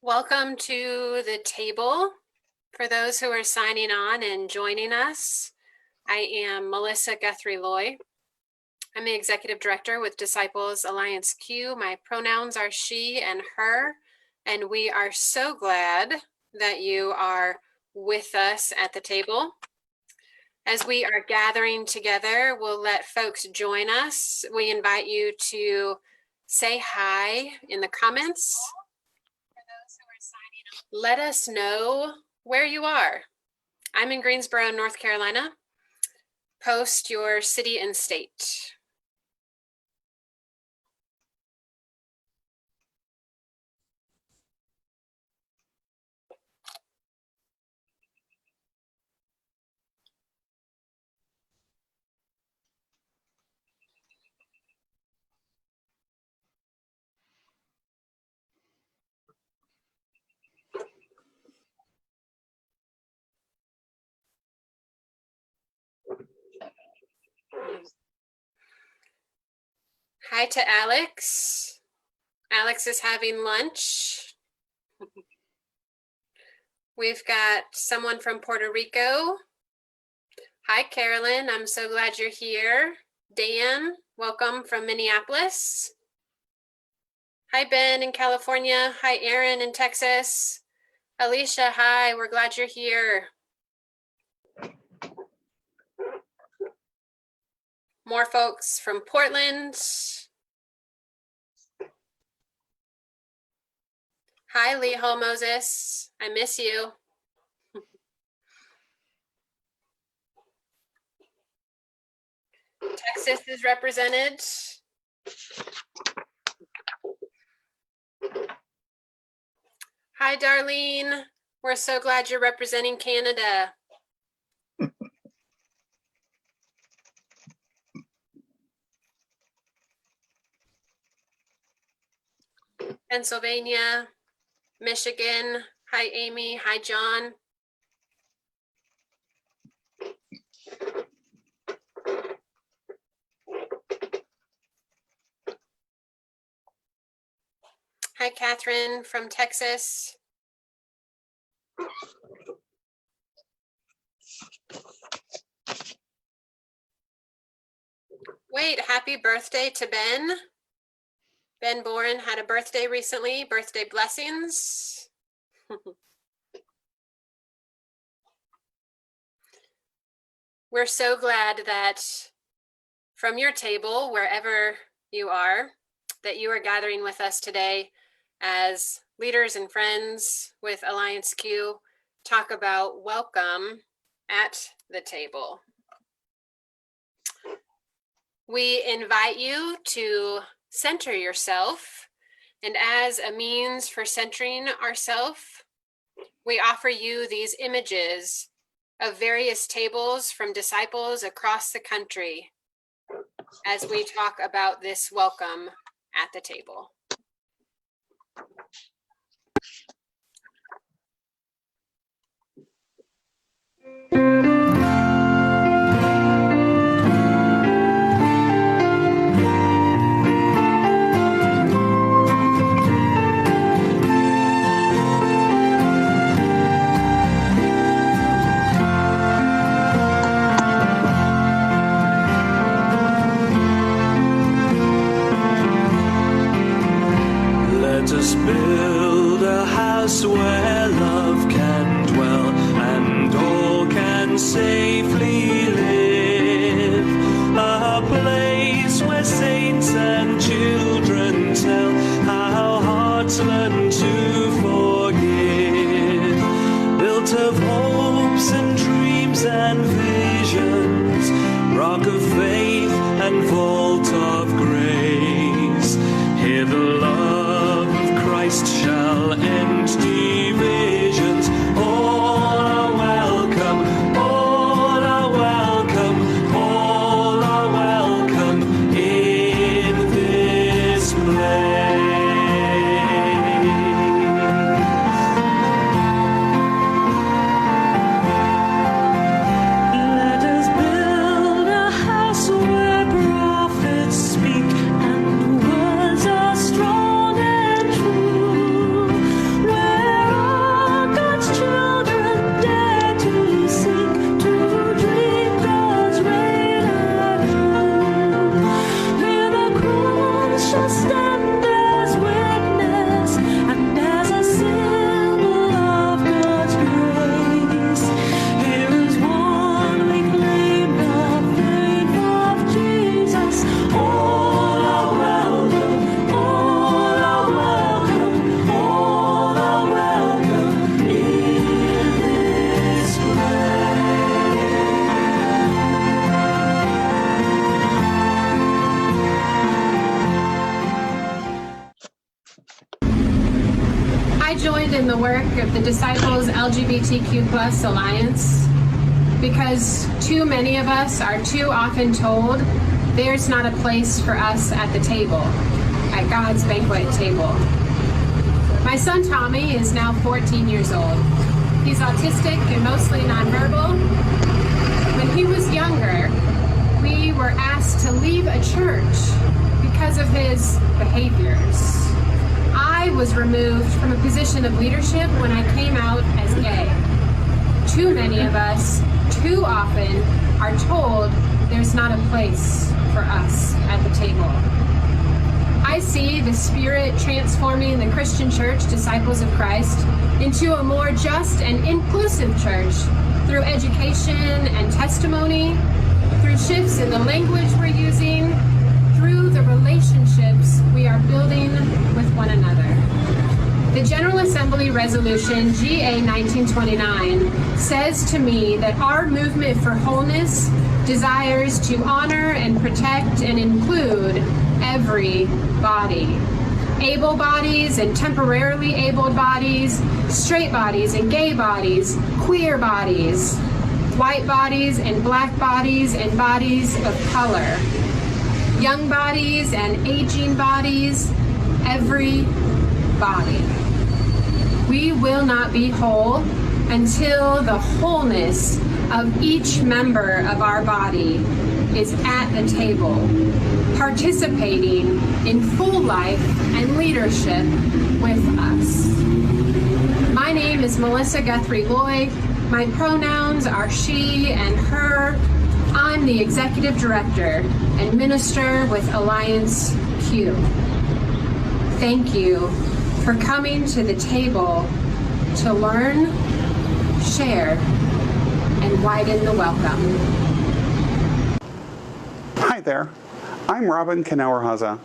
Welcome to the table. For those who are signing on and joining us, I am Melissa Guthrie-Loy. I'm the Executive Director with Disciples Alliance Q. My pronouns are she and her, and we are so glad that you are with us at the table. As we are gathering together, we'll let folks join us. We invite you to say hi in the comments. Let us know where you are. I'm in Greensboro, North Carolina. Post your city and state. Hi to Alex. Alex is having lunch. We've got someone from Puerto Rico. Hi, Carolyn. I'm so glad you're here. Dan, welcome from Minneapolis. Hi, Ben in California. Hi, Aaron in Texas. Alicia, hi. We're glad you're here. More folks from Portland. Hi, Leho Moses. I miss you. Texas is represented. Hi, Darlene. We're so glad you're representing Canada. Pennsylvania, Michigan. Hi, Amy. Hi, John. Hi, Catherine from Texas. Wait, happy birthday to Ben. Ben Boren had a birthday recently. Birthday blessings. We're so glad that from your table, wherever you are, that you are gathering with us today as leaders and friends with Alliance Q talk about welcome at the table. We invite you to center yourself, and as a means for centering ourselves, we offer you these images of various tables from disciples across the country as we talk about this welcome at the table. Let us build a house where love can dwell and all can safely live. A place where saints and children tell how hearts learn to forgive. Built of hopes and dreams and visions, rock of faith and vault of grace. Here the love of Christ shall end division. the work of the Disciples LGBTQ Plus Alliance because too many of us are too often told there's not a place for us at the table, at God's banquet table. My son Tommy is now 14 years old. He's autistic and mostly nonverbal. When he was younger, we were asked to leave a church because of his behaviors. I was removed from a position of leadership when I came out as gay. Too many of us, too often, are told there's not a place for us at the table. I see the Spirit transforming the Christian church, Disciples of Christ, into a more just and inclusive church through education and testimony, through shifts in the language we're using, through the relationships we are building with one another. The General Assembly Resolution GA 1929 says to me that our movement for wholeness desires to honor and protect and include every body. Able bodies and temporarily abled bodies, straight bodies and gay bodies, queer bodies, white bodies and black bodies and bodies of color, young bodies and aging bodies, every body. We will not be whole until the wholeness of each member of our body is at the table, participating in full life and leadership with us. My name is Melissa Guthrie Loy. My pronouns are she and her. I'm the Executive Director and Minister with Alliance Q. Thank you for coming to the table to learn, share, and widen the welcome. Hi there, I'm Robin Knauerhase,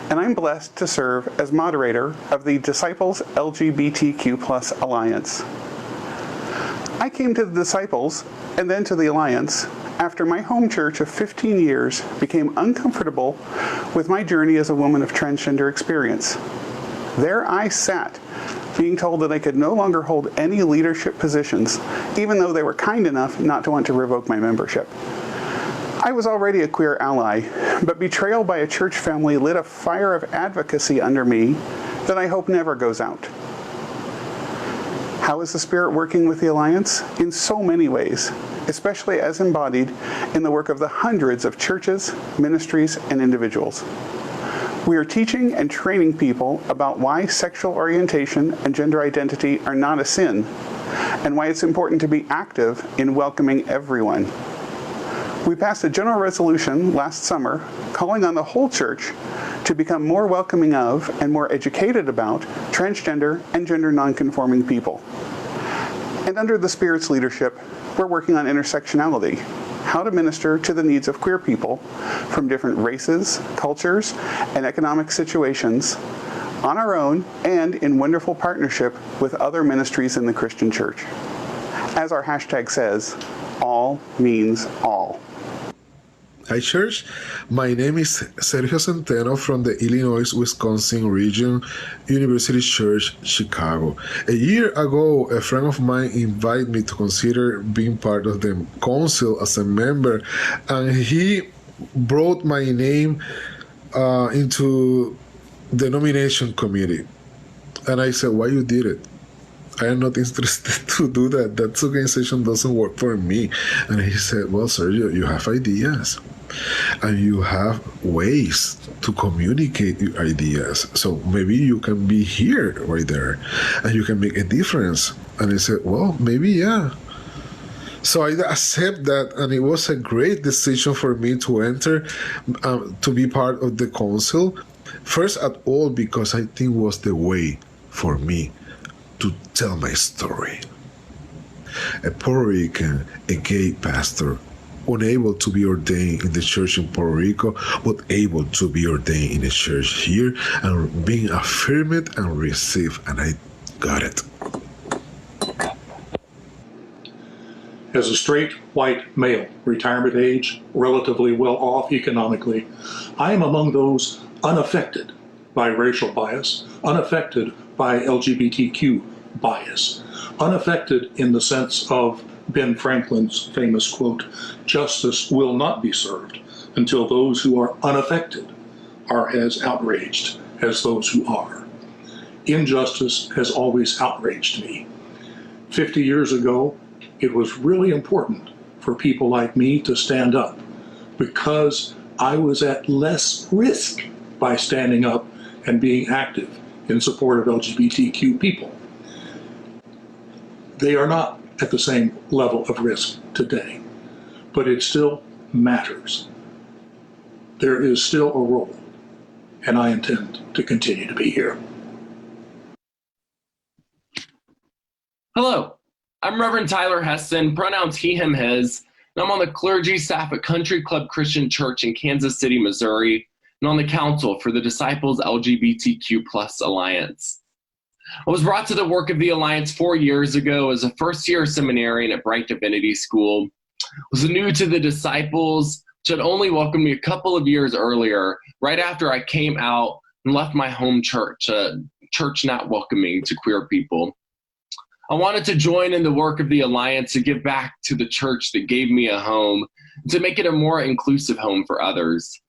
and I'm blessed to serve as moderator of the Disciples LGBTQ Plus Alliance. I came to the Disciples and then to the Alliance after my home church of 15 years became uncomfortable with my journey as a woman of transgender experience. There I sat, being told that I could no longer hold any leadership positions, even though they were kind enough not to want to revoke my membership. I was already a queer ally, but betrayal by a church family lit a fire of advocacy under me that I hope never goes out. How is the Spirit working with the Alliance? In so many ways, especially as embodied in the work of the hundreds of churches, ministries, and individuals. We are teaching and training people about why sexual orientation and gender identity are not a sin, and why it's important to be active in welcoming everyone. We passed a general resolution last summer calling on the whole church to become more welcoming of and more educated about transgender and gender nonconforming people. And under the Spirit's leadership, we're working on intersectionality, how to minister to the needs of queer people from different races, cultures, and economic situations on our own and in wonderful partnership with other ministries in the Christian church. As our hashtag says, all means all. Hi, church. My name is Sergio Centeno from the Illinois-Wisconsin Region University Church, Chicago. A year ago, a friend of mine invited me to consider being part of the council as a member, and he brought my name into the nomination committee. And I said, why you did it? I am not interested to do that. That organization doesn't work for me. And he said, well, Sergio, you have ideas. And you have ways to communicate your ideas. So maybe you can be here right there and you can make a difference. And I said, well, maybe, yeah. So I accept that, and it was a great decision for me to enter, to be part of the council. First at all, because I think it was the way for me to tell my story. A Puerto Rican, a gay pastor, unable to be ordained in the church in Puerto Rico, but able to be ordained in the church here and being affirmed and received, and I got it. As a straight, white male, retirement age, relatively well off economically, I am among those unaffected by racial bias, unaffected by LGBTQ bias. Unaffected in the sense of Ben Franklin's famous quote, "Justice will not be served until those who are unaffected are as outraged as those who are." Injustice has always outraged me. 50 years ago, it was really important for people like me to stand up because I was at less risk by standing up and being active in support of LGBTQ people. They are not at the same level of risk today, but it still matters. There is still a role, and I intend to continue to be here. Hello, I'm Reverend Tyler Heston, pronouns he, him, his, and I'm on the clergy staff at Country Club Christian Church in Kansas City, Missouri, and on the council for the Disciples LGBTQ+ Alliance. I was brought to the work of the Alliance 4 years ago as a first-year seminarian at Bright Divinity School. I was new to the Disciples, which had only welcomed me a couple of years earlier, right after I came out and left my home church, a church not welcoming to queer people. I wanted to join in the work of the Alliance to give back to the church that gave me a home, and to make it a more inclusive home for others.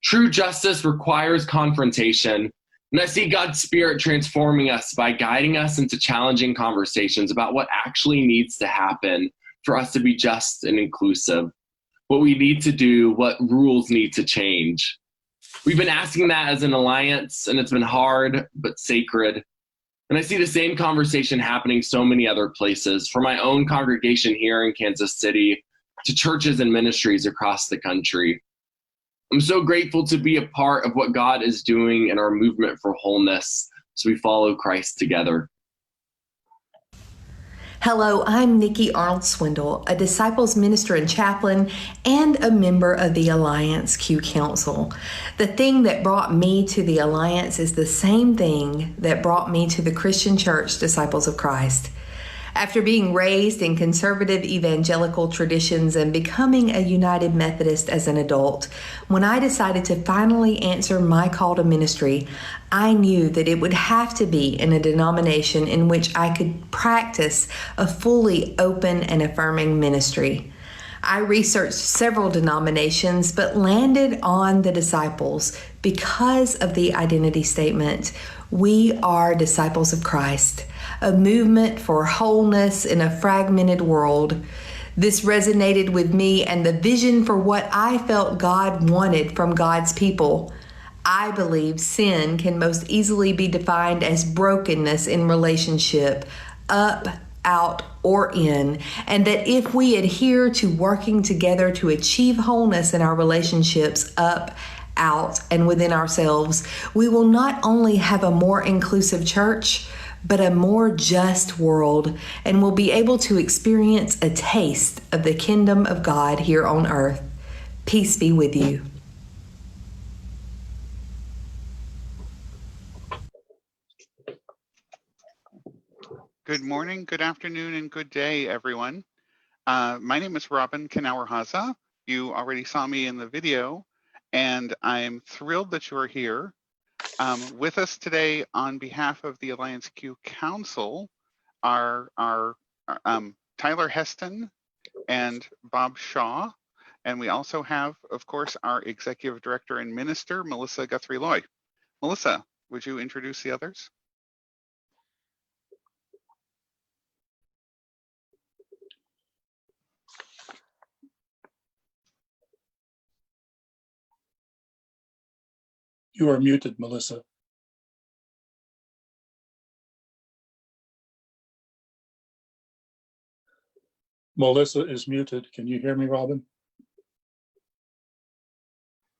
True justice requires confrontation, and I see God's Spirit transforming us by guiding us into challenging conversations about what actually needs to happen for us to be just and inclusive, what we need to do, what rules need to change. We've been asking that as an alliance, and it's been hard but sacred. And I see the same conversation happening so many other places, from my own congregation here in Kansas City to churches and ministries across the country. I'm so grateful to be a part of what God is doing in our movement for wholeness as we follow Christ together. Hello, I'm Nikki Arnold Swindle, a Disciples Minister and Chaplain and a member of the Alliance Q Council. The thing that brought me to the Alliance is the same thing that brought me to the Christian Church Disciples of Christ. After being raised in conservative evangelical traditions and becoming a United Methodist as an adult, when I decided to finally answer my call to ministry, I knew that it would have to be in a denomination in which I could practice a fully open and affirming ministry. I researched several denominations, but landed on the Disciples because of the identity statement. We are disciples of Christ, a movement for wholeness in a fragmented world. This resonated with me and the vision for what I felt God wanted from God's people. I believe sin can most easily be defined as brokenness in relationship, up, out, or in, and that if we adhere to working together to achieve wholeness in our relationships, up, out, and within ourselves, we will not only have a more inclusive church, but a more just world, and will be able to experience a taste of the kingdom of God here on earth. Peace be with you. Good morning, good afternoon, and good day, everyone. My name is Robin Knauer-Haza. You already saw me in the video, and I'm thrilled that you are here. With us today on behalf of the Alliance Q Council are Tyler Heston and Bob Shaw, and we also have, of course, our Executive Director and Minister, Melissa Guthrie-Loy. Melissa, would you introduce the others? You are muted, Melissa. Melissa is muted. Can you hear me, Robin?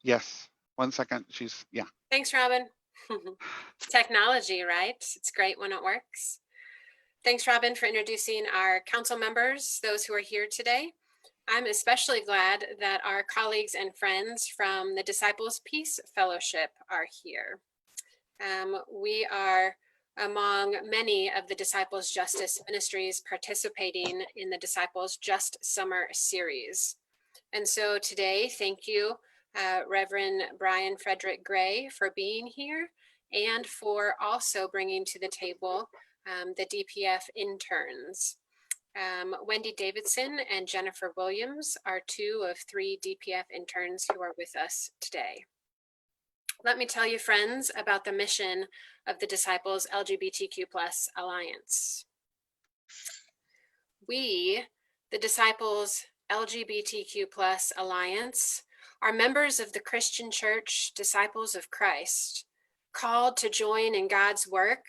Yes, 1 second, yeah. Thanks, Robin. Technology, right? It's great when it works. Thanks, Robin, for introducing our council members, those who are here today. I'm especially glad that our colleagues and friends from the Disciples Peace Fellowship are here. We are among many of the Disciples Justice Ministries participating in the Disciples Just Summer series. And so today, thank you, Reverend Brian Frederick Gray, for being here and for also bringing to the table the DPF interns. Wendy Davidson and Jennifer Williams are 2 of 3 DPF interns who are with us today. Let me tell you, friends, about the mission of the Disciples LGBTQ+ Alliance. We, the Disciples LGBTQ+ Alliance, are members of the Christian Church Disciples of Christ, called to join in God's work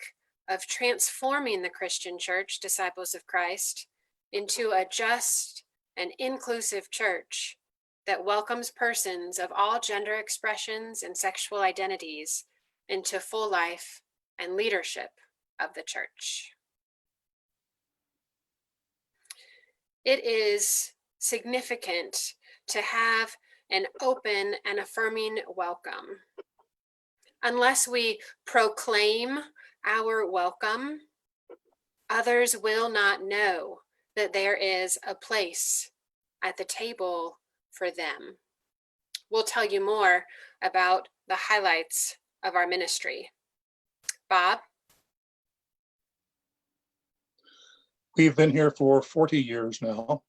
of transforming the Christian Church Disciples of Christ into a just and inclusive church that welcomes persons of all gender expressions and sexual identities into full life and leadership of the church. It is significant to have an open and affirming welcome. Unless we proclaim our welcome, others will not know that there is a place at the table for them. We'll tell you more about the highlights of our ministry. Bob? We've been here for 40 years now.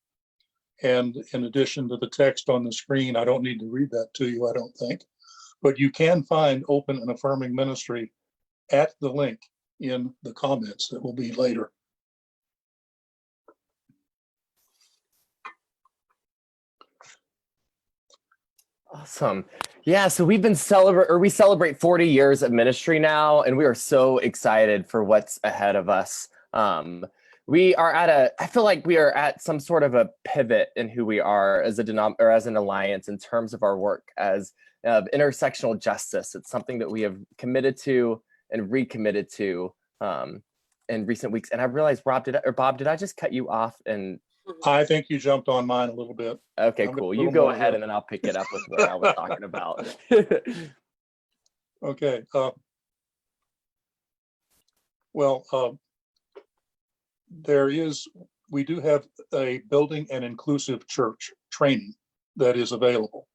And in addition to the text on the screen, I don't need to read that to you, I don't think. But you can find Open and Affirming Ministry at the link in the comments that will be later. Awesome. Yeah, so we celebrate 40 years of ministry now, and we are so excited for what's ahead of us. I feel like we are at some sort of a pivot in who we are as an alliance in terms of our work as intersectional justice. It's something that we have committed to and recommitted to in recent weeks. And I realized, Bob, did I just cut you off? And I think you jumped on mine a little bit. okay, cool. You go ahead and then I'll pick it up with what I was talking about. Okay. We do have a building and inclusive church training that is available.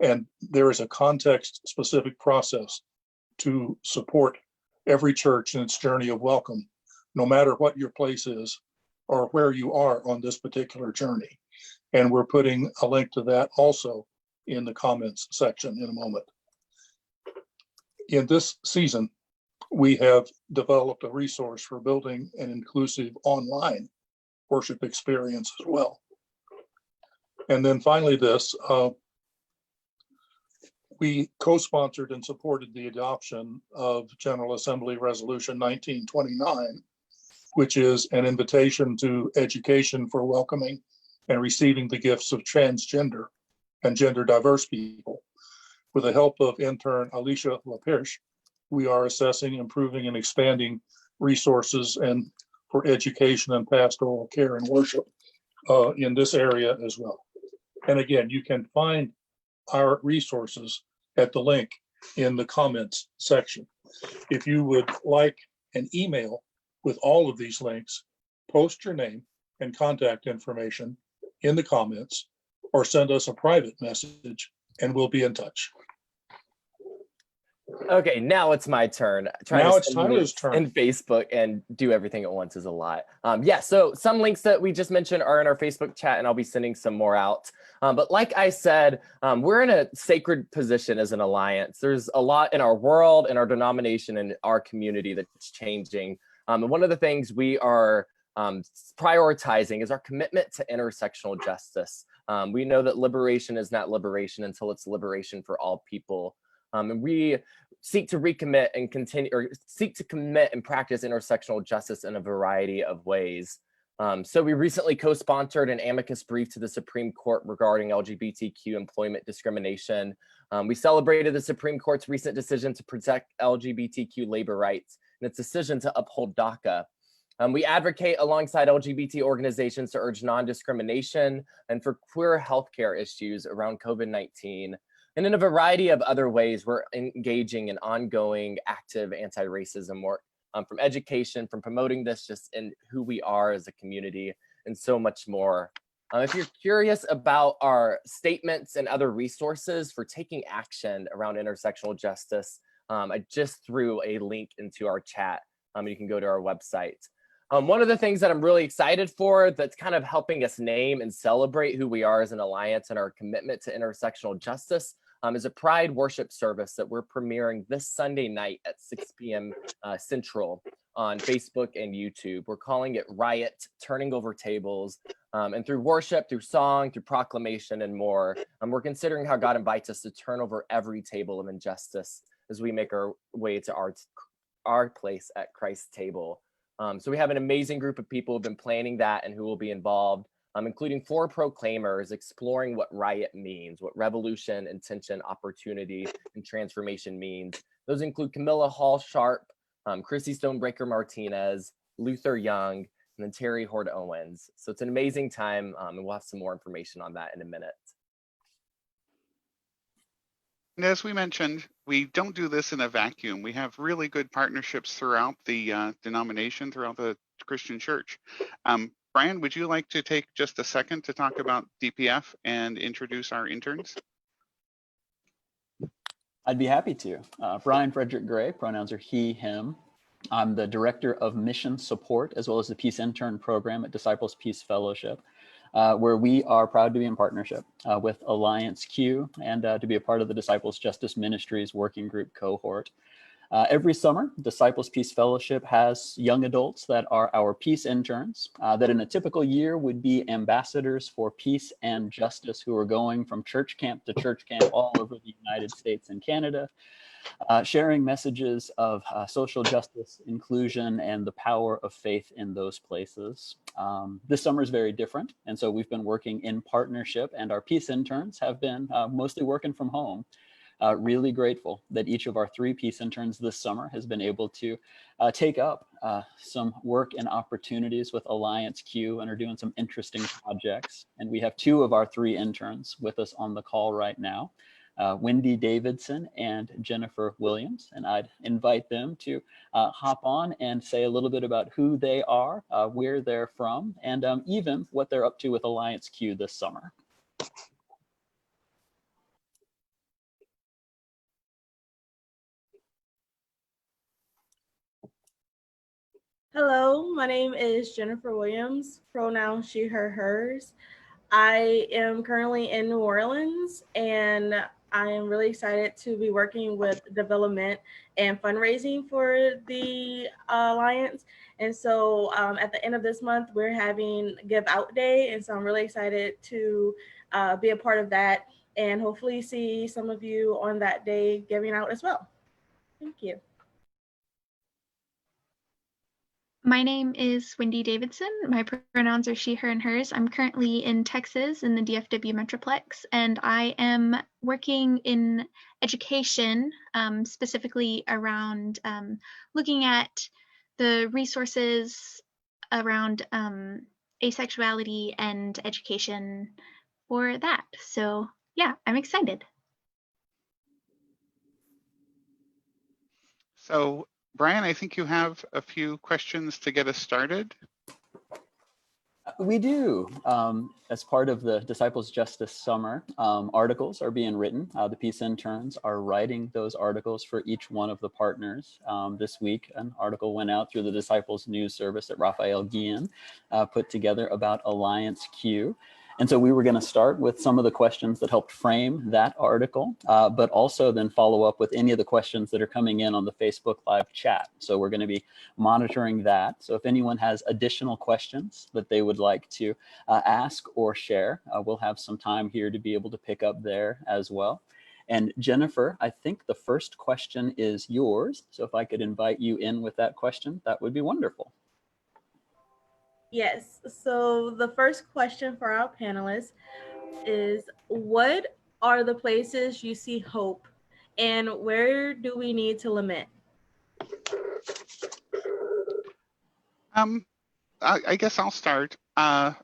And there is a context-specific process to support every church in its journey of welcome, no matter what your place is or where you are on this particular journey. And we're putting a link to that also in the comments section in a moment. In this season, we have developed a resource for building an inclusive online worship experience as well. And then finally we co-sponsored and supported the adoption of General Assembly Resolution 1929, which is an invitation to education for welcoming and receiving the gifts of transgender and gender diverse people. With the help of intern Alicia Lapierche, we are assessing, improving, and expanding resources and for education and pastoral care and worship in this area as well. And again, you can find our resources at the link in the comments section. If you would like an email with all of these links, post your name and contact information in the comments or send us a private message and we'll be in touch. Okay, now it's my turn. Now it's Tyler's turn. And Facebook and do everything at once is a lot. Yeah, so some links that we just mentioned are in our Facebook chat, and I'll be sending some more out. But like I said, we're in a sacred position as an alliance. There's a lot in our world, in our denomination, and our community that's changing. And one of the things we are prioritizing is our commitment to intersectional justice. We know that liberation is not liberation until it's liberation for all people. And we seek to recommit and commit and practice intersectional justice in a variety of ways. So we recently co-sponsored an amicus brief to the Supreme Court regarding LGBTQ employment discrimination. We celebrated the Supreme Court's recent decision to protect LGBTQ labor rights and its decision to uphold DACA. We advocate alongside LGBT organizations to urge non-discrimination and for queer healthcare issues around COVID-19. And in a variety of other ways, we're engaging in ongoing active anti-racism work, from education, from promoting this just in who we are as a community, and so much more. If you're curious about our statements and other resources for taking action around intersectional justice, I just threw a link into our chat. You can go to our website. One of the things that I'm really excited for that's kind of helping us name and celebrate who we are as an alliance and our commitment to intersectional justice is a Pride worship service that we're premiering this Sunday night at 6 p.m. Central on Facebook and YouTube. We're calling it Riot, Turning Over Tables. And through worship, through song, through proclamation, and more, we're considering how God invites us to turn over every table of injustice as we make our way to our place at Christ's table. So we have an amazing group of people who've been planning that and who will be involved, including 4 proclaimers exploring what riot means, what revolution, intention, opportunity, and transformation means. Those include Camilla Hall Sharp, Chrissy Stonebreaker Martinez, Luther Young, and then Terry Hord Owens. So it's an amazing time, and we'll have some more information on that in a minute. And as we mentioned, we don't do this in a vacuum. We have really good partnerships throughout the denomination, throughout the Christian church. Brian, would you like to take just a second to talk about DPF and introduce our interns? I'd be happy to. Brian Frederick Gray, pronouns are he, him. I'm the Director of Mission Support, as well as the Peace Intern Program at Disciples Peace Fellowship, where we are proud to be in partnership with Alliance Q and to be a part of the Disciples Justice Ministries Working Group cohort. Every summer, Disciples Peace Fellowship has young adults that are our peace interns that in a typical year would be ambassadors for peace and justice who are going from church camp to church camp all over the United States and Canada, sharing messages of social justice, inclusion, and the power of faith in those places. This summer is very different, and so we've been working in partnership, and our peace interns have been mostly working from home. Really grateful that each of our 3 peace interns this summer has been able to take up some work and opportunities with Alliance Q and are doing some interesting projects. And we have 2 of our 3 interns with us on the call right now, Wendy Davidson and Jennifer Williams. And I'd invite them to hop on and say a little bit about who they are, where they're from, and even what they're up to with Alliance Q this summer. Hello, my name is Jennifer Williams, pronouns she, her, hers. I am currently in New Orleans, and I am really excited to be working with development and fundraising for the Alliance. And so at the end of this month, we're having Give Out Day. And so I'm really excited to be a part of that and hopefully see some of you on that day giving out as well. Thank you. My name is Wendy Davidson. My pronouns are she, her, and hers. I'm currently in Texas in the DFW Metroplex, and I am working in education, specifically around looking at the resources around asexuality and education for that. So yeah, I'm excited. So Brian, I think you have a few questions to get us started. We do. As part of the Disciples Justice Summer, articles are being written. The peace interns are writing those articles for each one of the partners. This week, an article went out through the Disciples News Service that Raphael Guillen put together about Alliance Q. And so we were going to start with some of the questions that helped frame that article, but also then follow up with any of the questions that are coming in on the Facebook Live chat. So we're going to be monitoring that. So if anyone has additional questions that they would like to ask or share, we'll have some time here to be able to pick up there as well. And Jennifer, I think the first question is yours. So if I could invite you in with that question, that would be wonderful. Yes, so the first question for our panelists is, what are the places you see hope and where do we need to lament? I guess I'll start. I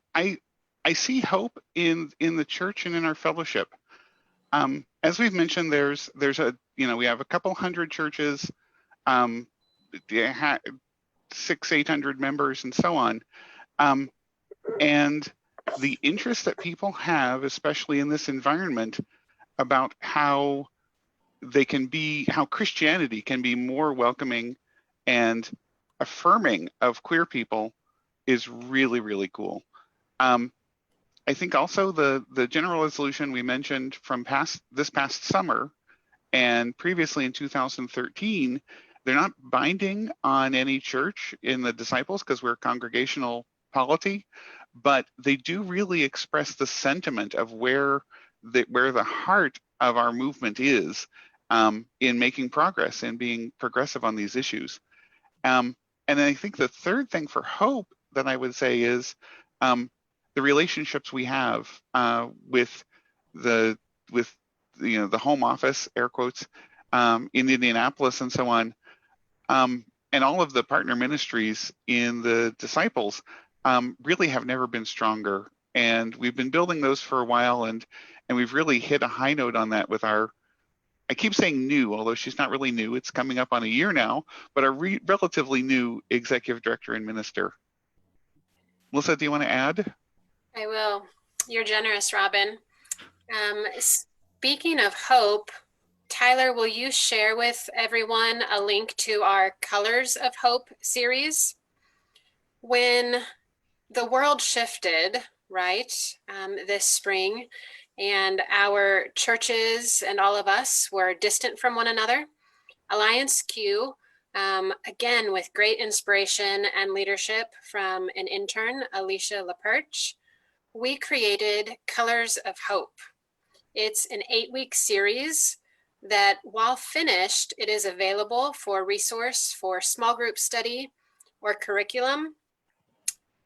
see hope in the church and in our fellowship. As we've mentioned, there's we have a couple hundred churches, 600-800 members and so on. And the interest that people have, especially in this environment, about how Christianity can be more welcoming and affirming of queer people is really, really cool. I think also the general resolution we mentioned from this past summer and previously in 2013, they're not binding on any church in the disciples because we're a congregational polity, but they do really express the sentiment of where the heart of our movement is in making progress and being progressive on these issues. And I think the third thing for hope that I would say is the relationships we have with the home office, air quotes, in Indianapolis and so on, and all of the partner ministries in the disciples really have never been stronger. And we've been building those for a while, and we've really hit a high note on that with our, I keep saying new, although she's not really new, it's coming up on a year now, but our relatively new executive director and minister. Melissa, do you want to add? I will. You're generous, Robin. Speaking of hope, Tyler, will you share with everyone a link to our Colors of Hope series? When the world shifted, right, this spring, and our churches and all of us were distant from one another, Alliance Q, again, with great inspiration and leadership from an intern, Alicia LaPerche, we created Colors of Hope. It's an 8-week series that, while finished, it is available for resource for small group study or curriculum.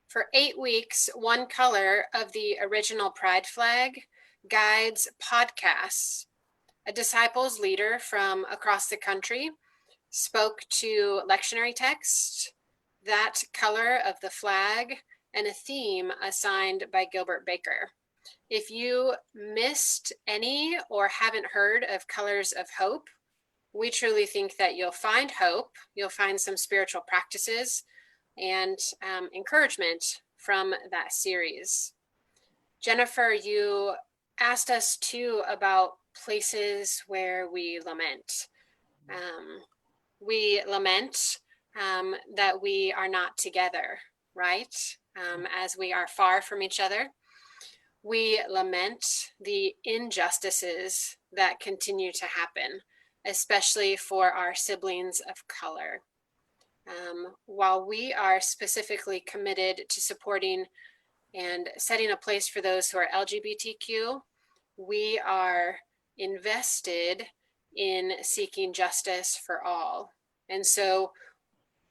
For 8 weeks, one color of the original Pride flag guides podcasts. A disciples leader from across the country spoke to lectionary text, that color of the flag, and a theme assigned by Gilbert Baker. If you missed any or haven't heard of Colors of Hope, we truly think that you'll find hope, you'll find some spiritual practices and encouragement from that series. Jennifer, you asked us too about places where we lament. We lament that we are not together, right? As we are far from each other. We lament the injustices that continue to happen, especially for our siblings of color. While we are specifically committed to supporting and setting a place for those who are LGBTQ, we are invested in seeking justice for all. And so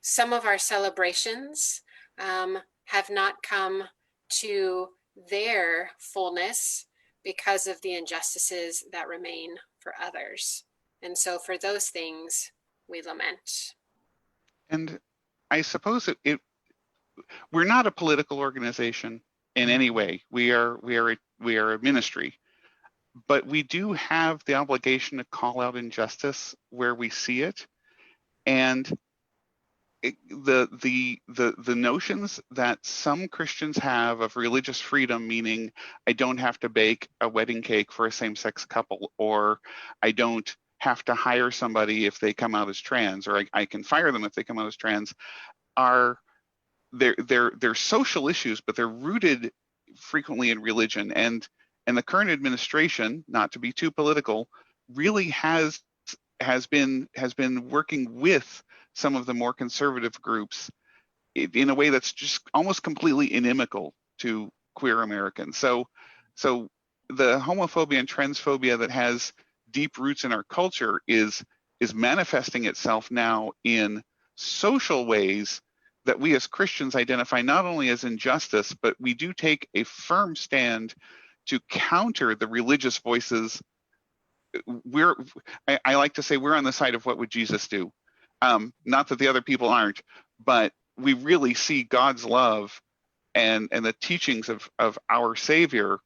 some of our celebrations have not come to their fullness because of the injustices that remain for others. And so for those things, we lament. And I suppose we're not a political organization in any way. We are a ministry, but we do have the obligation to call out injustice where we see it. And the notions that some Christians have of religious freedom, meaning I don't have to bake a wedding cake for a same-sex couple, or I don't have to hire somebody if they come out as trans, or I can fire them if they come out as trans, they're social issues, but they're rooted frequently in religion. And the current administration, not to be too political, really has been working with some of the more conservative groups in a way that's just almost completely inimical to queer Americans. So the homophobia and transphobia that has deep roots in our culture is manifesting itself now in social ways that we as Christians identify not only as injustice, but we do take a firm stand to counter the religious voices. I like to say we're on the side of what would Jesus do. Not that the other people aren't, but we really see God's love and the teachings of our Savior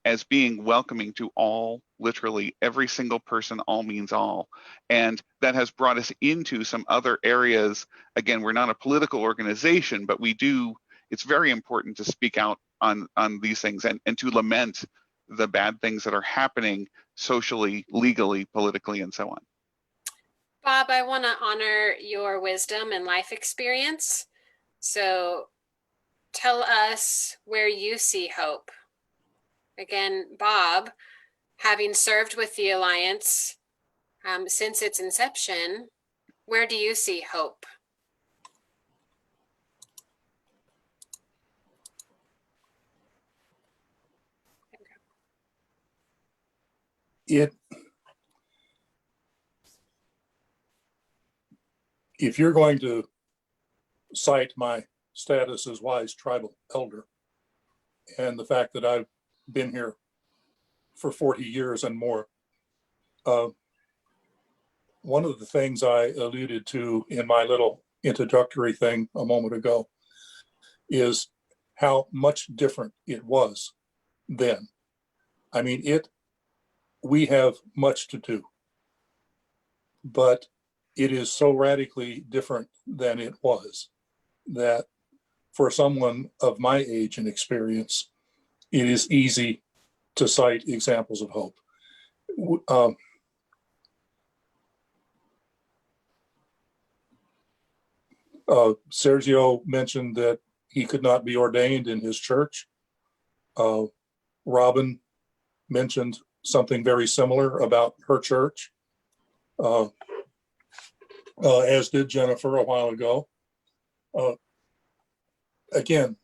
as being welcoming to all, literally every single person. All means all. And that has brought us into some other areas. Again, we're not a political organization, but it's very important to speak out on these things and to lament the bad things that are happening socially, legally, politically, and so on. Bob, I want to honor your wisdom and life experience. So tell us where you see hope. Again, Bob, having served with the Alliance since its inception, where do you see hope? If you're going to cite my status as wise tribal elder and the fact that I've been here for 40 years and more, one of the things I alluded to in my little introductory thing a moment ago is how much different it was then. I mean, we have much to do, but it is so radically different than it was that for someone of my age and experience, it is easy to cite examples of hope. Sergio mentioned that he could not be ordained in his church. Robin mentioned something very similar about her church, as did Jennifer a while ago. Again,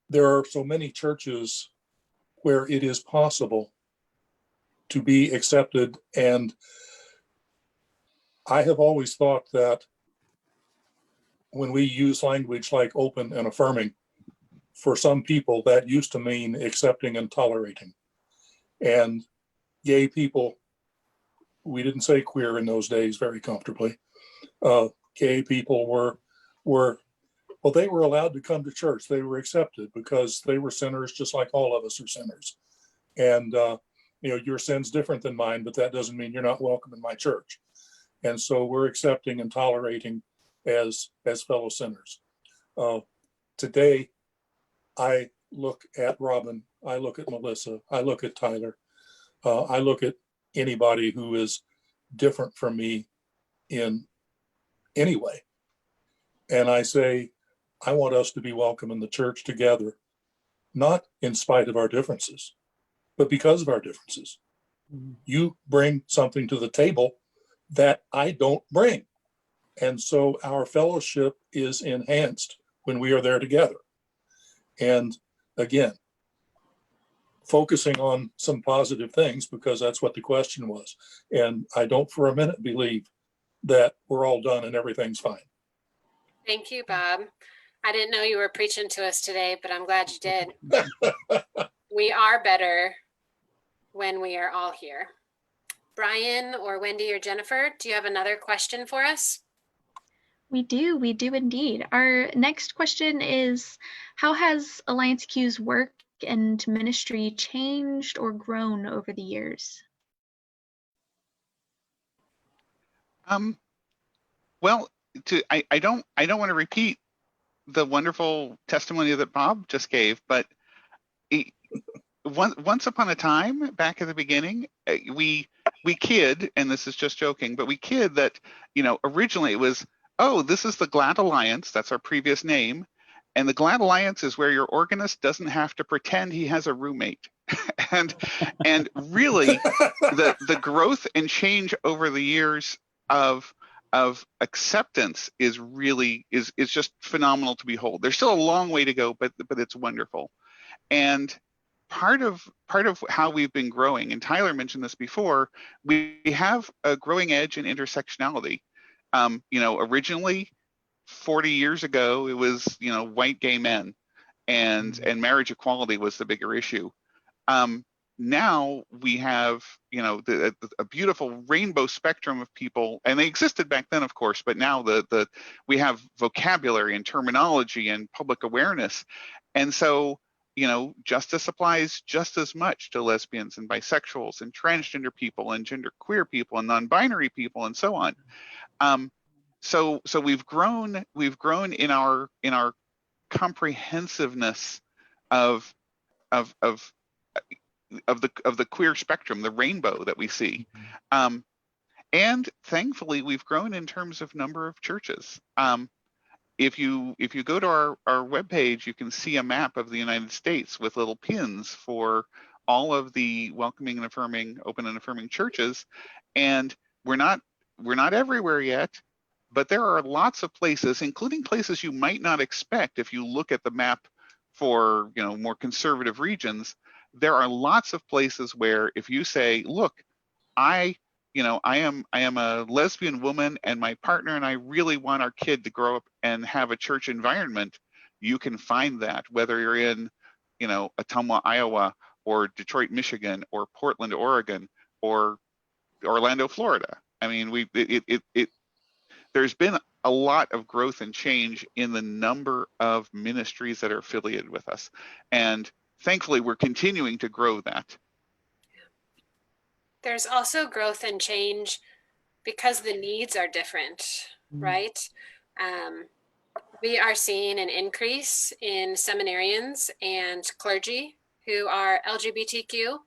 there are so many churches where it is possible to be accepted, and I have always thought that when we use language like open and affirming, for some people that used to mean accepting and tolerating. And gay people, we didn't say queer in those days very comfortably. Gay people were well, they were allowed to come to church. They were accepted because they were sinners just like all of us are sinners. And your sin's different than mine, but that doesn't mean you're not welcome in my church. And so we're accepting and tolerating as fellow sinners. Today, I look at Robin, I look at Melissa, I look at Tyler, I look at anybody who is different from me in any way. And I say, I want us to be welcome in the church together, not in spite of our differences, but because of our differences. You bring something to the table that I don't bring. And so our fellowship is enhanced when we are there together. And again, focusing on some positive things because that's what the question was. And I don't for a minute believe that we're all done and everything's fine. Thank you, Bob. I didn't know you were preaching to us today, but I'm glad you did. We are better when we are all here. Brian or Wendy or Jennifer, do you have another question for us? We do indeed. Our next question is, how has Alliance Q's work and ministry changed or grown over the years? Well, I don't want to repeat the wonderful testimony that Bob just gave, but once upon a time, back at the beginning, we kid, and this is just joking, but we kid that, originally it was, oh, this is the Glad Alliance, that's our previous name, and the Glad Alliance is where your organist doesn't have to pretend he has a roommate. and really, the growth and change over the years of acceptance is just phenomenal to behold. There's still a long way to go, but it's wonderful. And part of how we've been growing, and Tyler mentioned this before, we have a growing edge in intersectionality. Originally 40 years ago, it was, white gay men and marriage equality was the bigger issue. Now we have, a beautiful rainbow spectrum of people, and they existed back then, of course, but now we have vocabulary and terminology and public awareness. And so, justice applies just as much to lesbians and bisexuals and transgender people and genderqueer people and non-binary people and so on. So we've grown in our comprehensiveness of the queer spectrum, the rainbow that we see. And thankfully, we've grown in terms of number of churches. If you go to our webpage, you can see a map of the United States with little pins for all of the welcoming and affirming, open and affirming churches. And we're not everywhere yet, but there are lots of places, including places you might not expect if you look at the map for more conservative regions. There are lots of places where if you say, look, I am a lesbian woman and my partner and I really want our kid to grow up and have a church environment, you can find that, whether you're in, Ottumwa, Iowa, or Detroit, Michigan, or Portland, Oregon, or Orlando, Florida. I mean, there's been a lot of growth and change in the number of ministries that are affiliated with us. And thankfully, we're continuing to grow that. There's also growth and change because the needs are different, right? We are seeing an increase in seminarians and clergy who are LGBTQ.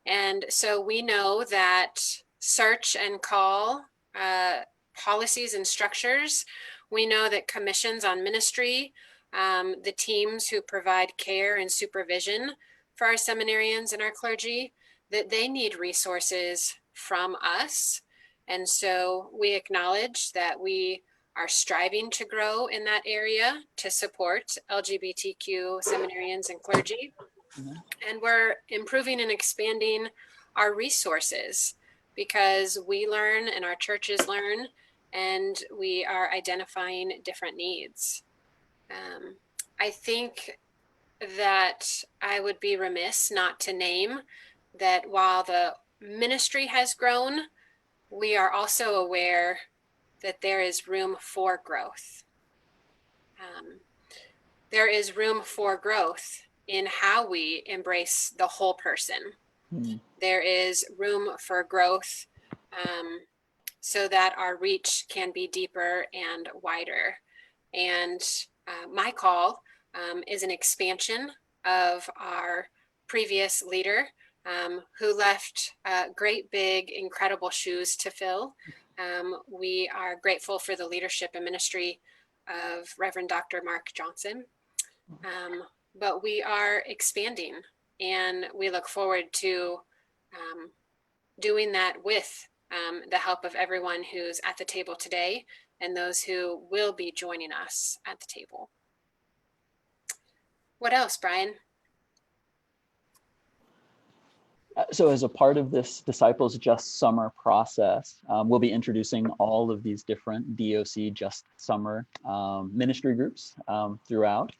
And so we know that search and call policies and structures, we know that commissions on ministry, the teams who provide care and supervision for our seminarians and our clergy, that they need resources from us. And so we acknowledge that we are striving to grow in that area to support LGBTQ seminarians and clergy. And we're improving and expanding our resources because we learn and our churches learn, and we are identifying different needs. I think that I would be remiss not to name that while the ministry has grown, we are also aware that there is room for growth. There is room for growth in how we embrace the whole person. There is room for growth so that our reach can be deeper and wider. And my call is an expansion of our previous leader, who left great, big, incredible shoes to fill. We are grateful for the leadership and ministry of Reverend Dr. Mark Johnson. But we are expanding, and we look forward to doing that with the help of everyone who's at the table today and those who will be joining us at the table. What else, Brian? So as a part of this Disciples Just Summer process, we'll be introducing all of these different DOC Just Summer ministry groups throughout.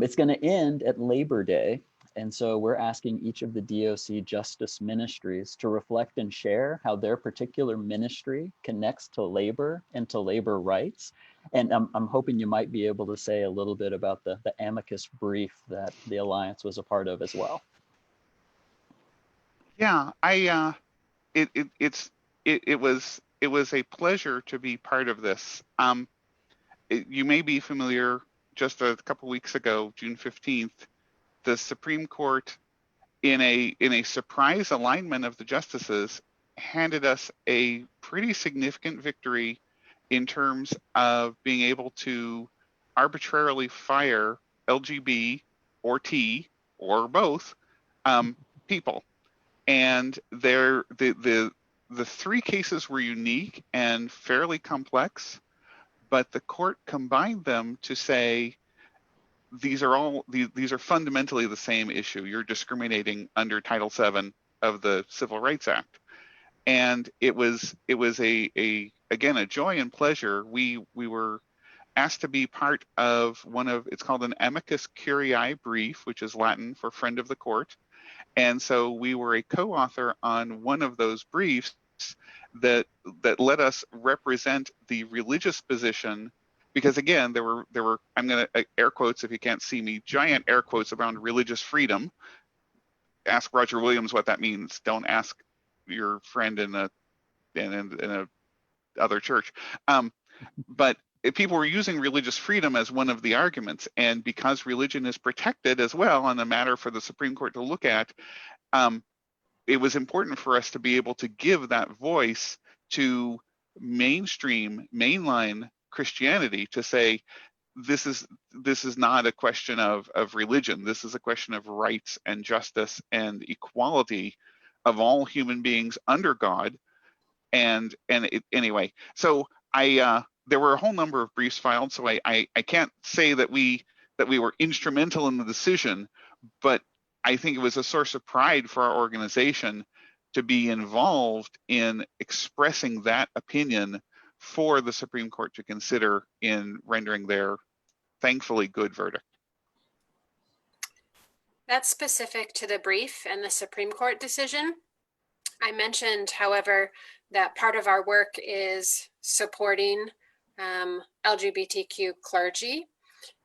It's going to end at Labor Day. And so we're asking each of the DOC Justice ministries to reflect and share how their particular ministry connects to labor and to labor rights. And I'm hoping you might be able to say a little bit about the amicus brief that the Alliance was a part of as well. Yeah, it was a pleasure to be part of this. You may be familiar, just a couple weeks ago, June 15th, the Supreme Court, in a surprise alignment of the justices, handed us a pretty significant victory in terms of being able to arbitrarily fire LGB or T or both people. And the three cases were unique and fairly complex, but the court combined them to say these are fundamentally the same issue. You're discriminating under Title VII of the Civil Rights Act, and it was again a joy and pleasure. We were asked to be part of it's called an amicus curiae brief, which is Latin for friend of the court. And so we were a co-author on one of those briefs that let us represent the religious position, because again, there were I'm going to air quotes if you can't see me, giant air quotes around religious freedom. Ask Roger Williams what that means. Don't ask your friend in a other church. But people were using religious freedom as one of the arguments, and because religion is protected as well on the matter for the Supreme Court to look at, it was important for us to be able to give that voice to mainline Christianity to say, this is not a question of religion. This is a question of rights and justice and equality of all human beings under God. Anyway, so there were a whole number of briefs filed, so I can't say that we were instrumental in the decision, but I think it was a source of pride for our organization to be involved in expressing that opinion for the Supreme Court to consider in rendering their thankfully good verdict. That's specific to the brief and the Supreme Court decision. I mentioned, however, that part of our work is supporting LGBTQ clergy.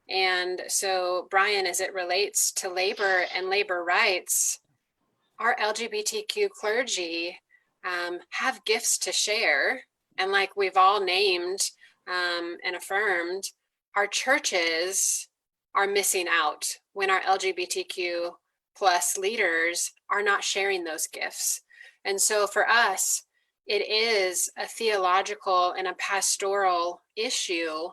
And so, Brian, as it relates to labor and labor rights, our LGBTQ clergy have gifts to share. And like we've all named and affirmed, our churches are missing out when our LGBTQ plus leaders are not sharing those gifts. And so for us, it is a theological and a pastoral issue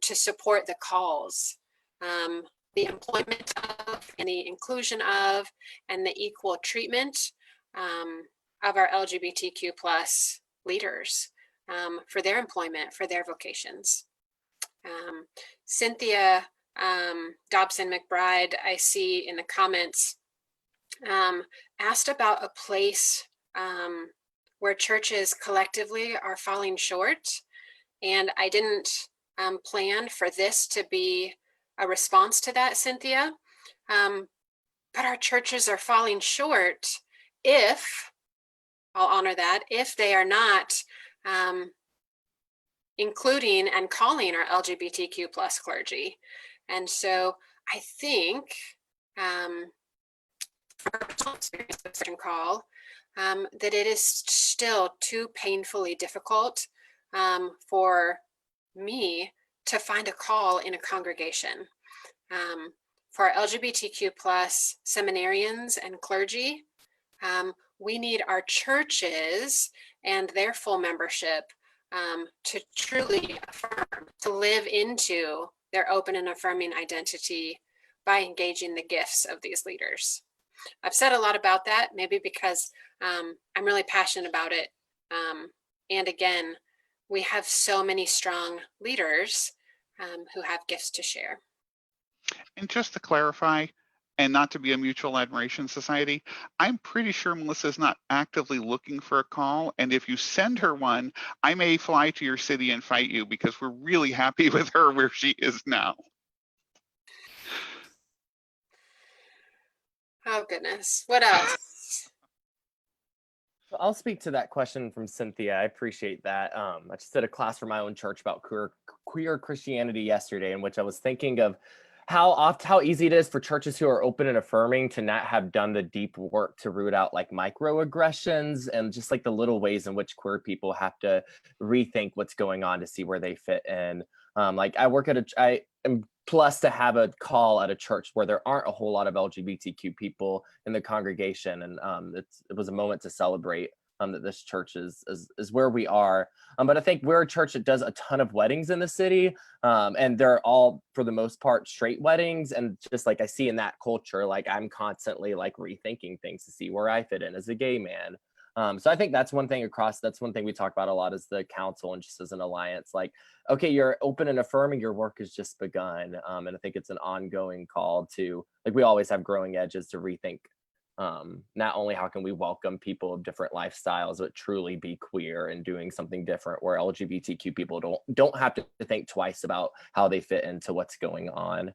to support the calls, the employment of and the inclusion of and the equal treatment of our LGBTQ plus leaders for their employment, for their vocations. Cynthia Dobson McBride, I see in the comments, asked about a place where churches collectively are falling short. And I didn't plan for this to be a response to that, Cynthia. But our churches are falling short if, I'll honor that, if they are not including and calling our LGBTQ plus clergy. And so I think for personal experience with certain call, that it is still too painfully difficult for me to find a call in a congregation. For our LGBTQ plus seminarians and clergy, we need our churches and their full membership to truly affirm, to live into their open and affirming identity by engaging the gifts of these leaders. I've said a lot about that, maybe because I'm really passionate about it. And again, we have so many strong leaders who have gifts to share. And just to clarify, and not to be a mutual admiration society, I'm pretty sure Melissa's not actively looking for a call. And if you send her one, I may fly to your city and fight you because we're really happy with her where she is now. Oh, goodness. What else? I'll speak to that question from Cynthia. I appreciate that. I just did a class for my own church about queer Christianity yesterday, in which I was thinking of how easy it is for churches who are open and affirming to not have done the deep work to root out like microaggressions and just like the little ways in which queer people have to rethink what's going on to see where they fit in. Like I am blessed to have a call at a church where there aren't a whole lot of LGBTQ people in the congregation, and it was a moment to celebrate that this church is where we are. But I think we're a church that does a ton of weddings in the city, and they're all, for the most part, straight weddings. And just like I see in that culture, like I'm constantly like rethinking things to see where I fit in as a gay man. So I think that's one thing we talk about a lot as the council and just as an alliance, like, okay, you're open and affirming, your work has just begun. And I think it's an ongoing call to, like, we always have growing edges to rethink not only how can we welcome people of different lifestyles, but truly be queer and doing something different where LGBTQ people don't have to think twice about how they fit into what's going on.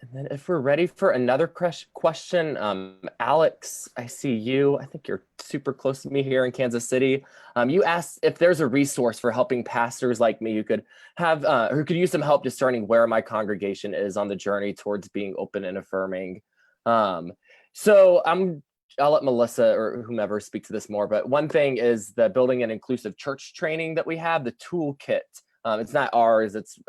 And then if we're ready for another question, Alex, I see you. I think you're super close to me here in Kansas City. You asked if there's a resource for helping pastors like me who could use some help discerning where my congregation is on the journey towards being open and affirming. So I'll let Melissa or whomever speak to this more, but one thing is the Building an Inclusive Church training that we have, the toolkit It's not ours, it's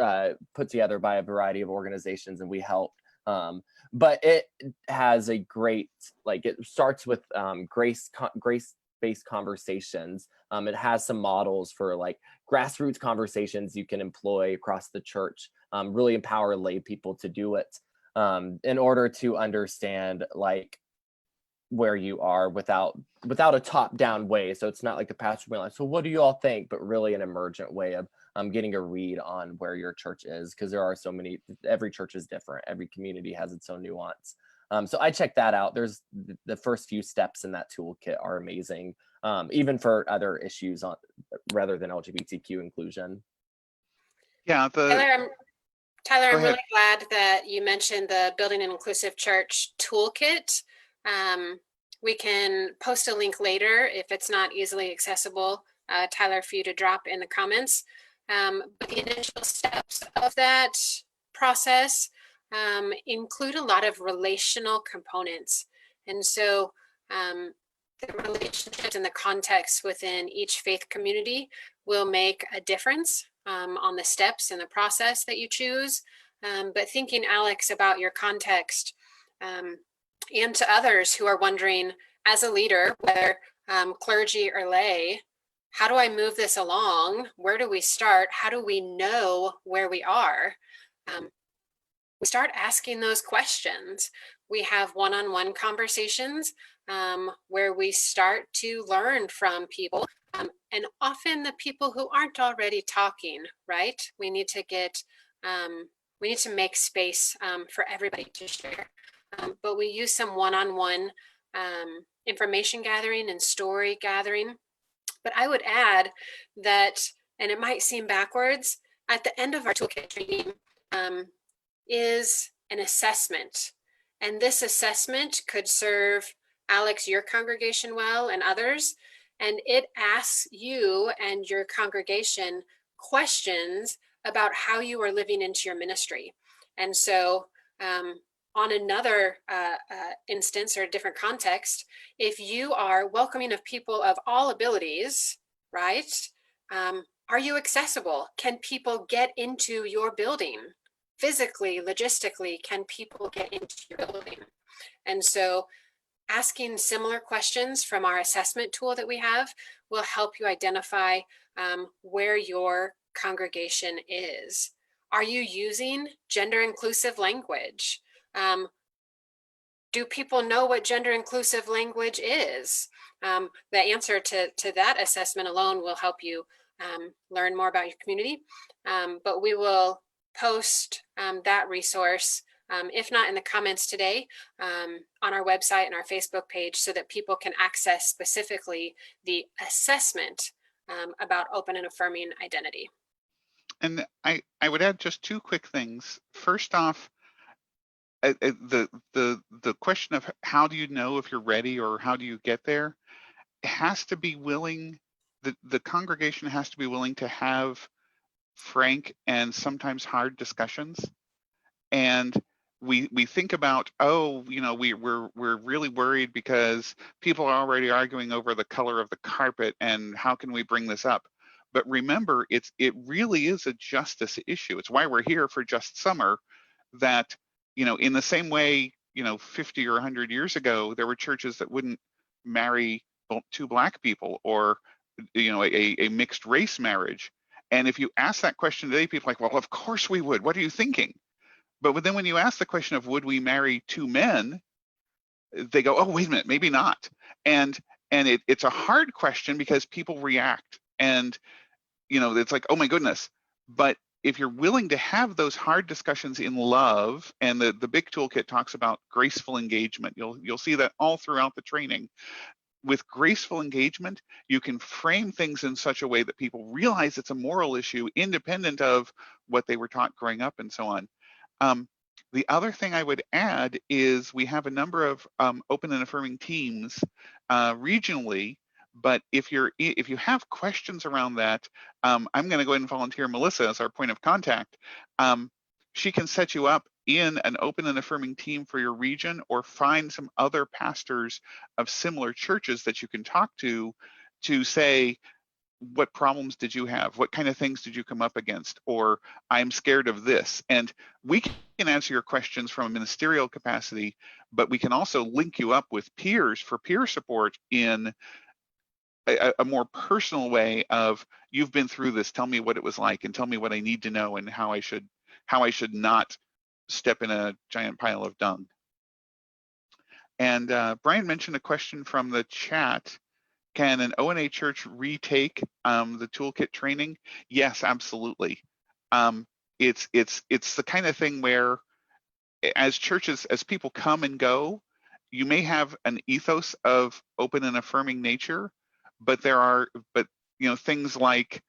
put together by a variety of organizations, and we help. But it has a great, like, it starts with grace-based conversations. It has some models for like grassroots conversations you can employ across the church, really empower lay people to do it in order to understand like where you are without a top-down way. So it's not like the pastor being like, so what do you all think? But really an emergent way of getting a read on where your church is, because there are so many, every church is different. Every community has its own nuance. So I checked that out. There's the first few steps in that toolkit are amazing, even for other issues rather than LGBTQ inclusion. Yeah, Tyler, Go I'm ahead. really glad that you mentioned the Building an Inclusive Church toolkit. We can post a link later if it's not easily accessible, Tyler, for you to drop in the comments. But the initial steps of that process include a lot of relational components. And so the relationships and the context within each faith community will make a difference on the steps and the process that you choose. But thinking, Alex, about your context and to others who are wondering, as a leader, whether clergy or lay, how do I move this along? Where do we start? How do we know where we are? We start asking those questions. We have one-on-one conversations where we start to learn from people, and often the people who aren't already talking, right? We need to make space for everybody to share. But we use some one-on-one information gathering and story gathering. But I would add that, and it might seem backwards, at the end of our toolkit training is an assessment. And this assessment could serve, Alex, your congregation well and others. And it asks you and your congregation questions about how you are living into your ministry. And so on another instance or a different context, if you are welcoming of people of all abilities, right? Are you accessible? Can people get into your building? Physically, logistically, can people get into your building? And so asking similar questions from our assessment tool that we have will help you identify where your congregation is. Are you using gender inclusive language? Do people know what gender inclusive language is? The answer to that assessment alone will help you learn more about your community. But we will post that resource, if not in the comments today, on our website and our Facebook page, so that people can access specifically the assessment about open and affirming identity. And I would add just two quick things. First off, the question of how do you know if you're ready or how do you get there, it has to be willing, the congregation has to be willing to have frank and sometimes hard discussions. And we think about, oh, you know, we're really worried because people are already arguing over the color of the carpet and how can we bring this up? But remember, it really is a justice issue. It's why we're here for Just Summer, that, you know, in the same way, you know, 50 or 100 years ago, there were churches that wouldn't marry two Black people, or, you know, a mixed race marriage. And if you ask that question today, people are like, well, of course we would. What are you thinking? But then when you ask the question of would we marry two men, they go, oh, wait a minute, maybe not. And it's a hard question because people react, and, you know, it's like, oh my goodness. But if you're willing to have those hard discussions in love, and the big toolkit talks about graceful engagement, you'll see that all throughout the training. With graceful engagement, you can frame things in such a way that people realize it's a moral issue independent of what they were taught growing up and so on. The other thing I would add is we have a number of open and affirming teams regionally. But if you have questions around that, I'm going to go ahead and volunteer Melissa as our point of contact. She can set you up in an open and affirming team for your region, or find some other pastors of similar churches that you can talk to say, what problems did you have? What kind of things did you come up against? Or I'm scared of this. And we can answer your questions from a ministerial capacity, but we can also link you up with peers for peer support in a more personal way of, you've been through this, tell me what it was like, and tell me what I need to know, and how I should not step in a giant pile of dung. And Brian mentioned a question from the chat. Can an ONA church retake the toolkit training? Yes, absolutely. It's the kind of thing where, as churches, as people come and go, you may have an ethos of open and affirming nature, but things like,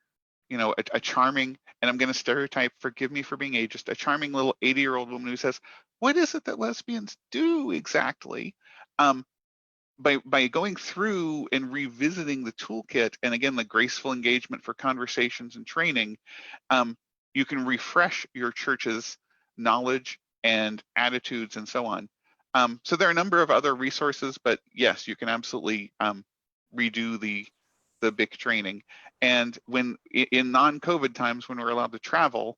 a charming, and I'm going to stereotype, forgive me for being ageist, a charming little 80-year-old woman who says, what is it that lesbians do exactly? By going through and revisiting the toolkit, and again, the graceful engagement for conversations and training, you can refresh your church's knowledge and attitudes and so on. So there are a number of other resources, but yes, you can absolutely redo the BIC training. And when in non-COVID times, when we're allowed to travel,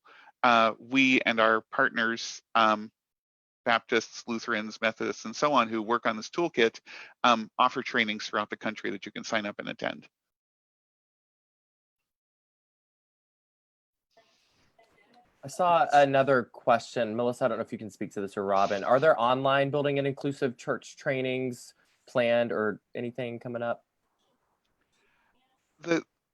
we and our partners, Baptists, Lutherans, Methodists, and so on, who work on this toolkit, offer trainings throughout the country that you can sign up and attend. I saw another question. Melissa, I don't know if you can speak to this, or Robin. Are there online building an inclusive church trainings planned or anything coming up?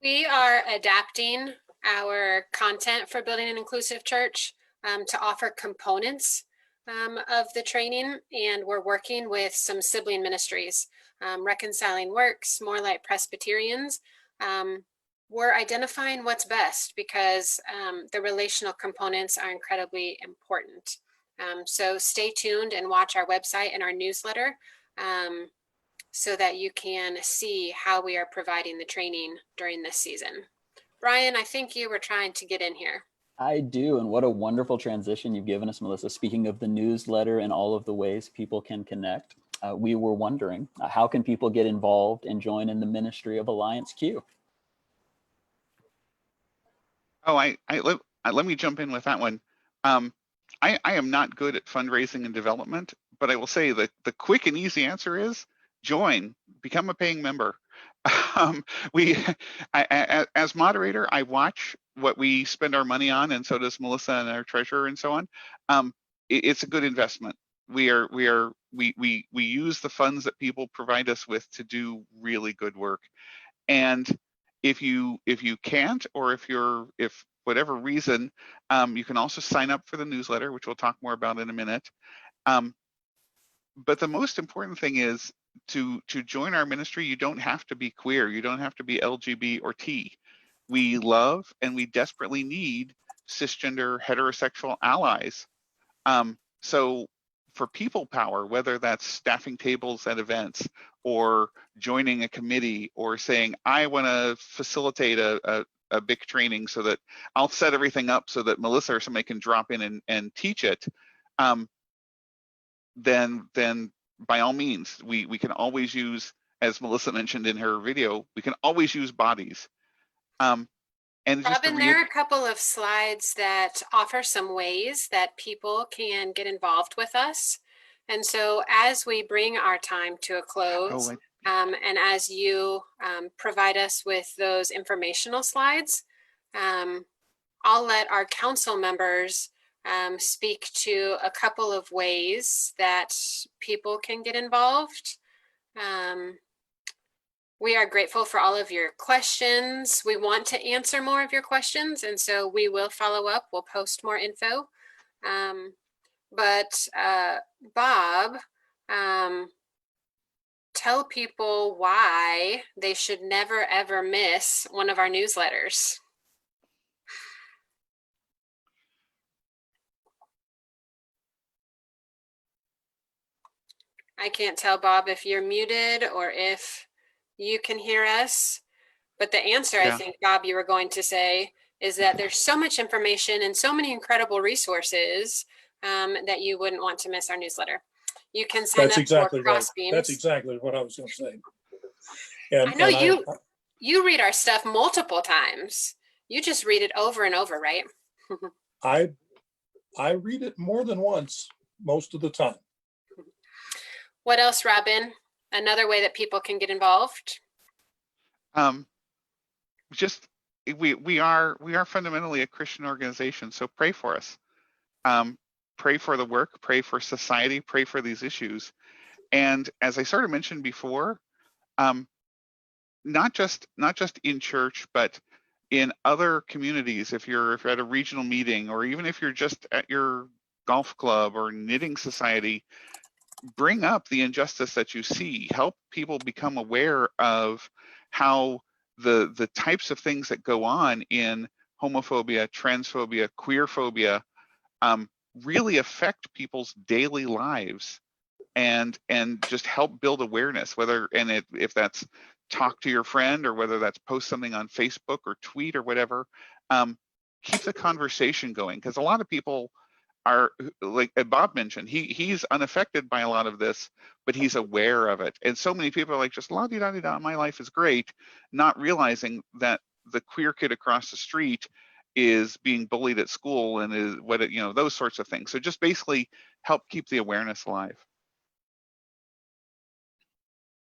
We are adapting our content for building an inclusive church to offer components of the training, and we're working with some sibling ministries, Reconciling Works, More Light Presbyterians. We're identifying what's best, because the relational components are incredibly important. So stay tuned and watch our website and our newsletter so that you can see how we are providing the training during this season. Brian, I think you were trying to get in here. I do, and what a wonderful transition you've given us, Melissa. Speaking of the newsletter and all of the ways people can connect, we were wondering, how can people get involved and join in the ministry of Alliance Q? Oh, let me jump in with that one. I am not good at fundraising and development, but I will say that the quick and easy answer is join, become a paying member. As moderator, I watch what we spend our money on, and so does Melissa and our treasurer and so on. It's a good investment. We use the funds that people provide us with to do really good work. And if you can't, or if whatever reason, you can also sign up for the newsletter, which we'll talk more about in a minute. But the most important thing is to join our ministry. You don't have to be queer. You don't have to be LGBT or T. We love and we desperately need cisgender heterosexual allies. So for people power, whether that's staffing tables at events, or joining a committee, or saying, I want to facilitate a BIC training so that I'll set everything up so that Melissa or somebody can drop in and teach it, then by all means, we can always use, as Melissa mentioned in her video, we can always use bodies. And Robin, there are a couple of slides that offer some ways that people can get involved with us. And so as we bring our time to a close, and as you provide us with those informational slides, I'll let our council members speak to a couple of ways that people can get involved. We are grateful for all of your questions. We want to answer more of your questions, and so we will follow up. We'll post more info. But Bob, tell people why they should never, ever miss one of our newsletters. I can't tell, Bob, if you're muted or if you can hear us, but the answer, I think, Bob, you were going to say, is that there's so much information and so many incredible resources that you wouldn't want to miss our newsletter. You can sign up for Crossbeams. That's exactly what I was going to say. And, I know you read our stuff multiple times. You just read it over and over, right? I read it more than once, most of the time. What else, Robin? Another way that people can get involved? Just we are fundamentally a Christian organization, so pray for us. Pray for the work, pray for society, pray for these issues. And as I sort of mentioned before, not just in church, but in other communities, if you're at a regional meeting, or even if you're just at your golf club or knitting society, bring up the injustice that you see. Help people become aware of how the types of things that go on in homophobia, transphobia, queerphobia really affect people's daily lives, and just help build awareness, if that's talk to your friend, or whether that's post something on Facebook or tweet or whatever. Keep the conversation going, because a lot of people are, like Bob mentioned, he's unaffected by a lot of this, but he's aware of it. And so many people are like, just la-di-da-di-da, my life is great, not realizing that the queer kid across the street is being bullied at school and is those sorts of things. So just basically help keep the awareness alive.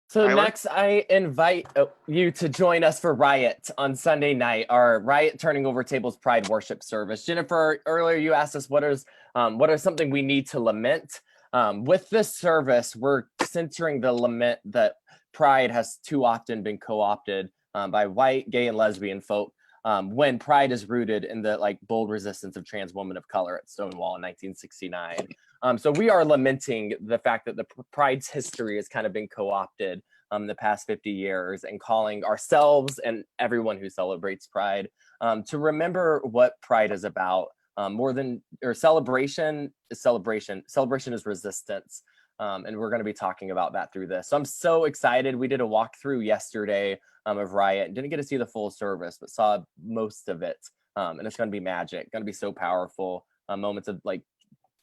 So Tyler? next, I invite you to join us for Riot on Sunday night, our Riot Turning Over Tables Pride worship service. Jennifer, earlier you asked us what are something we need to lament. With this service, we're centering the lament that pride has too often been co-opted by white, gay, and lesbian folk, when pride is rooted in the bold resistance of trans women of color at Stonewall in 1969. So we are lamenting the fact that the pride's history has kind of been co-opted the past 50 years, and calling ourselves and everyone who celebrates pride to remember what pride is about. Celebration is celebration. Celebration is resistance. And we're going to be talking about that through this. So I'm so excited. We did a walkthrough yesterday of Riot. Didn't get to see the full service, but saw most of it. And it's going to be magic. Going to be so powerful. Moments of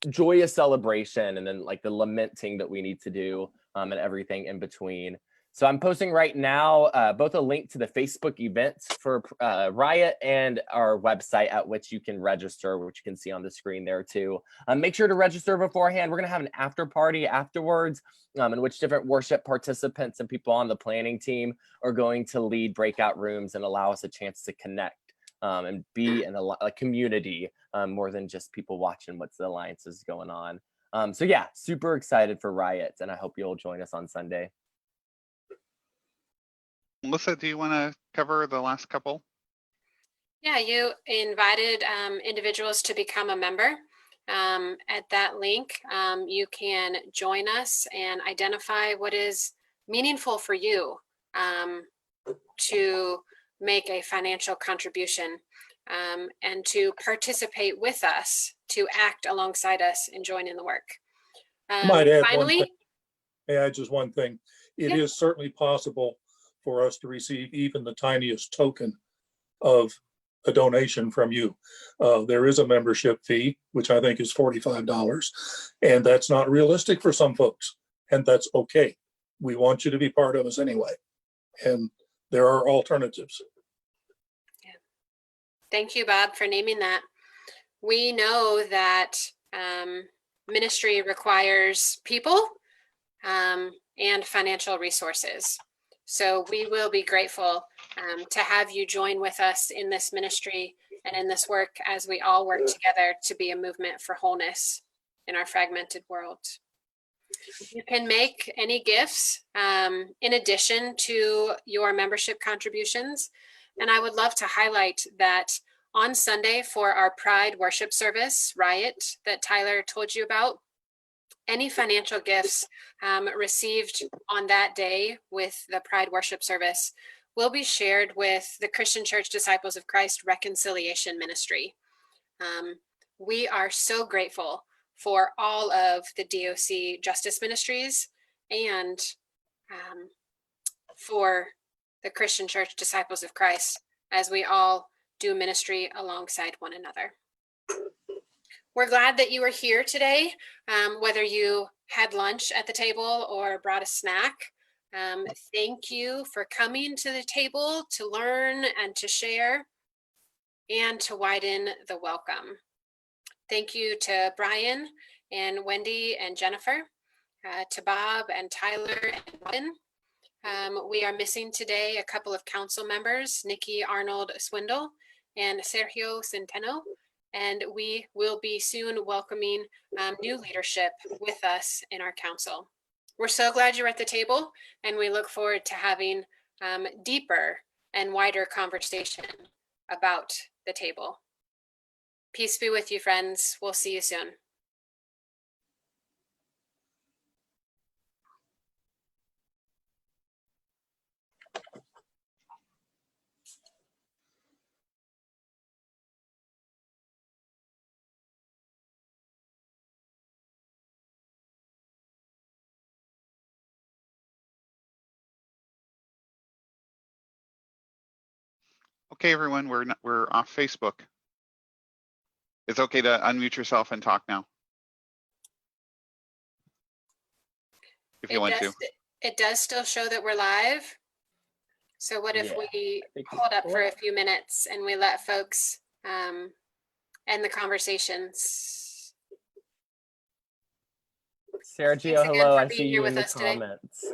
joyous celebration, and then the lamenting that we need to do, and everything in between. So I'm posting right now both a link to the Facebook events for Riot and our website at which you can register, which you can see on the screen there too. Make sure to register beforehand. We're going to have an after party afterwards, in which different worship participants and people on the planning team are going to lead breakout rooms and allow us a chance to connect and be in a community more than just people watching what's the alliances going on. So yeah, super excited for Riot, and I hope you'll join us on Sunday. Melissa, do you want to cover the last couple? Yeah, you invited individuals to become a member. At that link, you can join us and identify what is meaningful for you to make a financial contribution, and to participate with us, to act alongside us and join in the work. Might add Finally, just one thing. It Yeah. is certainly possible for us to receive even the tiniest token of a donation from you. There is a membership fee, which I think is $45, and that's not realistic for some folks, and that's okay. We want you to be part of us anyway, and there are alternatives. thank you, Bob, for naming that. We know that ministry requires people and financial resources. So we will be grateful to have you join with us in this ministry and in this work as we all work together to be a movement for wholeness in our fragmented world. You can make any gifts in addition to your membership contributions. And I would love to highlight that on Sunday for our Pride worship service, Riot, that Tyler told you about, any financial gifts received on that day with the Pride worship service will be shared with the Christian Church Disciples of Christ Reconciliation Ministry. We are so grateful for all of the DOC Justice Ministries and for the Christian Church Disciples of Christ as we all do ministry alongside one another. We're glad that you are here today, whether you had lunch at the table or brought a snack. Thank you for coming to the table to learn and to share and to widen the welcome. Thank you to Brian and Wendy and Jennifer, to Bob and Tyler and Robin. We are missing today a couple of council members, Nikki Arnold Swindle and Sergio Centeno, and we will be soon welcoming new leadership with us in our council. We're so glad you're at the table, and we look forward to having deeper and wider conversation about the table. Peace be with you, friends. We'll see you soon. Okay, everyone, we're off Facebook. It's okay to unmute yourself and talk now, if you want to. It does still show that we're live. So what if we hold up for a few minutes and we let folks end the conversations? Sergio, hello. I see you in the comments.